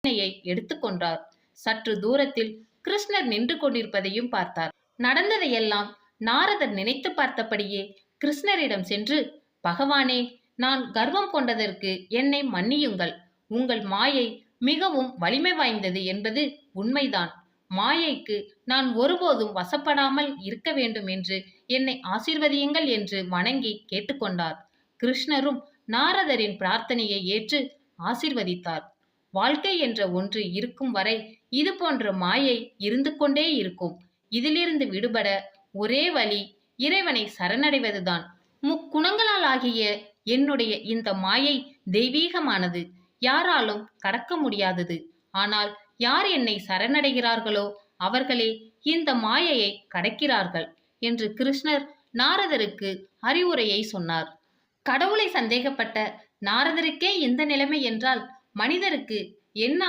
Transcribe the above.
வீணையை எடுத்துக்கொண்டார். சற்று தூரத்தில் கிருஷ்ணர் நின்று கொண்டிருப்பதையும் பார்த்தார். நடந்ததையெல்லாம் நாரதர் நினைத்து பார்த்தபடியே கிருஷ்ணரிடம் சென்று, பகவானே, நான் கர்வம் கொண்டதற்கு என்னை மன்னியுங்கள். உங்கள் மாயை மிகவும் வலிமை வாய்ந்தது என்பது உண்மைதான். மாயைக்கு நான் ஒருபோதும் வசப்படாமல் இருக்க வேண்டும் என்று என்னை ஆசீர்வதியுங்கள் என்று வணங்கி கேட்டுக்கொண்டார். கிருஷ்ணரும் நாரதரின் பிரார்த்தனையை ஏற்று ஆசீர்வதித்தார். வாழ்க்கை என்ற ஒன்று இருக்கும் வரை இது போன்ற மாயை இருந்து கொண்டே இருக்கும். இதிலிருந்து விடுபட ஒரே வழி இறைவனை சரணடைவதுதான். முக்குணங்களால் ஆகிய என்னுடைய இந்த மாயை தெய்வீகமானது, யாராலும் கடக்க முடியாதது. ஆனால் யார் என்னை சரணடைகிறார்களோ அவர்களே இந்த மாயையை கடக்கிறார்கள் என்று கிருஷ்ணர் நாரதருக்கு அறிவுரையை சொன்னார். கடவுளை சந்தேகப்பட்ட நாரதருக்கே இந்த நிலைமை என்றால் மனிதருக்கு என்ன